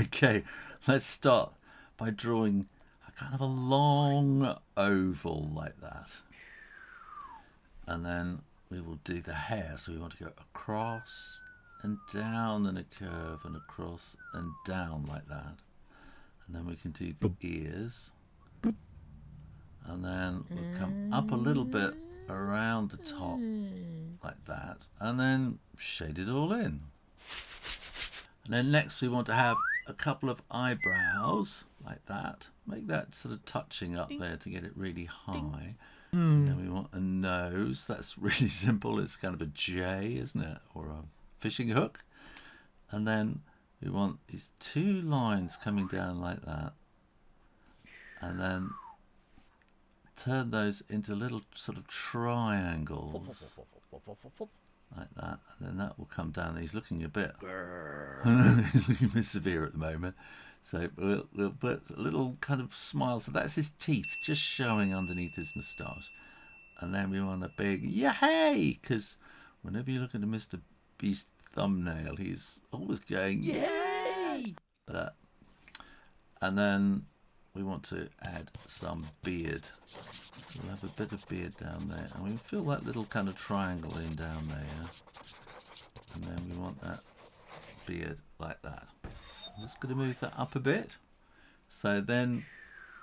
Okay, let's start by drawing a kind of a long oval like that. And then we will do the hair. So we want to go across and down and a curve and across and down like that. And then we can do the ears. And then we'll come up a little bit around the top like that. And then shade it all in. And then next we want to have a couple of eyebrows like that. Make that sort of touching up there to get it really high. And then we want a nose. That's really simple. It's kind of a J, isn't it? Or a fishing hook. And then we want these two lines coming down like that. And then turn those into little sort of triangles. Like that. And then that will come down. He's looking a bit... he's looking a bit severe at the moment. So we'll put a little kind of smile. So that's his teeth just showing underneath his moustache. And then we want a big yay! Because whenever you look at a MrBeast thumbnail, he's always going yay! That. And then we want to add some beard. So we'll have a bit of beard down there. And we fill that little kind of triangle in down there. And then we want that beard like that. I'm just going to move that up a bit. So then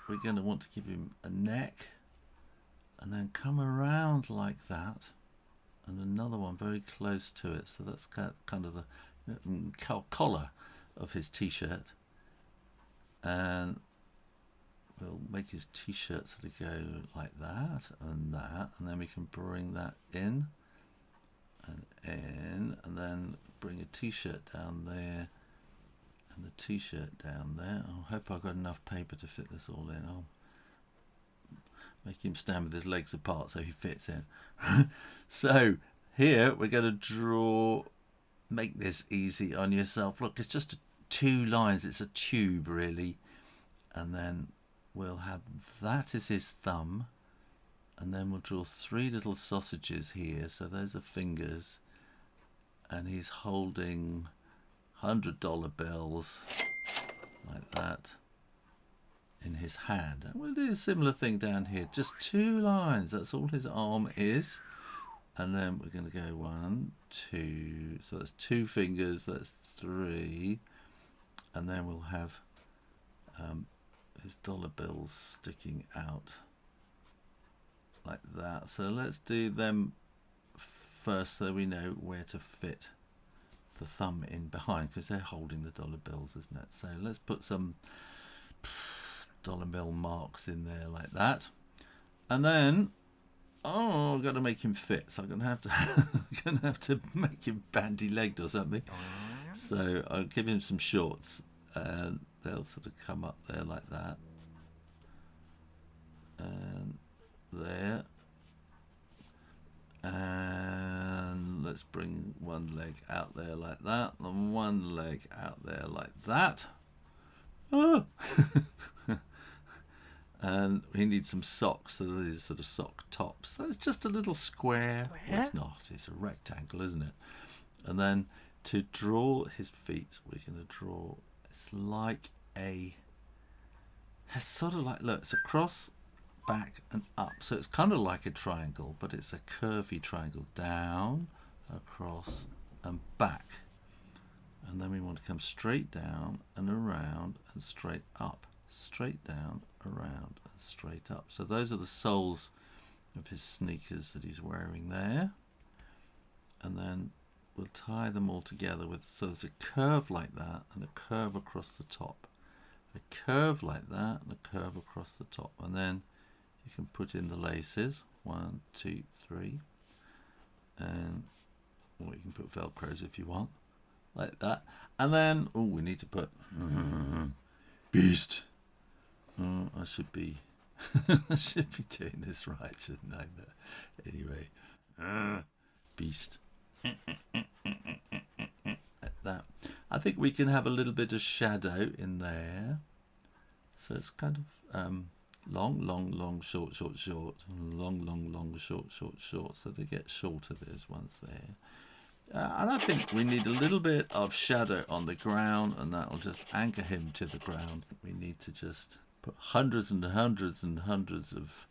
we're going to want to give him a neck. And then come around like that. And another one very close to it. So that's kind of the collar of his t-shirt. And we'll make his t-shirt sort of go like that and that. And then we can bring that in. And then bring a t-shirt down there. And the t-shirt down there. I hope I've got enough paper to fit this all in. I'll make him stand with his legs apart so he fits in. So here we're going to draw, make this easy on yourself. Look, it's just two lines. It's a tube really. And then we'll have that as his thumb. And then we'll draw three little sausages here. So those are fingers. And he's holding $100 bills like that in his hand. And we'll do a similar thing down here. Just two lines. That's all his arm is. And then we're going to go 1, 2. So that's two fingers. That's 3. And then we'll have his dollar bills sticking out like that. So let's do them first so we know where to fit the thumb in behind, because they're holding the dollar bills, isn't it? So let's put some dollar bill marks in there like that. And then I've got to make him fit, so I'm gonna have to make him bandy-legged or something. So I'll give him some shorts and they'll sort of come up there like that. And there. And let's bring one leg out there like that, and one leg out there like that. Oh. And we need some socks, so these sort of sock tops. That's just a little square. Well, it's not, it's a rectangle, isn't it? And then to draw his feet, we're going to draw, it's like it's sort of like, look, it's a cross, back and up, so it's kind of like a triangle, but it's a curvy triangle, down, across and back. And then we want to come straight down and around and straight up, straight down, around and straight up. So those are the soles of his sneakers that he's wearing there. And then we'll tie them all together with, so there's a curve like that and a curve across the top, a curve like that and a curve across the top. And then you can put in the laces, 1, 2, 3, and or you can put velcros if you want, like that. And then we need to put Beast. I should be I should be doing this right, shouldn't I? But anyway, Beast. Like that. I think we can have a little bit of shadow in there. So it's kind of long, long, long, short, short, short, long, long, long, short, short, short. So they get shorter, those ones there. And I think we need a little bit of shadow on the ground, and that will just anchor him to the ground. We need to just put hundreds and hundreds and hundreds of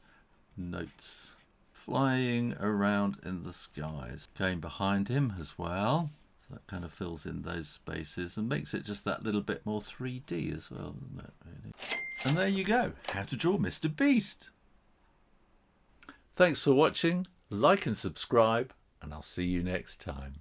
notes flying around in the skies. Going behind him as well. So that kind of fills in those spaces and makes it just that little bit more 3D as well, doesn't it, really? And there you go. How to draw Mr. Beast. Thanks for watching. Like and subscribe, and I'll see you next time.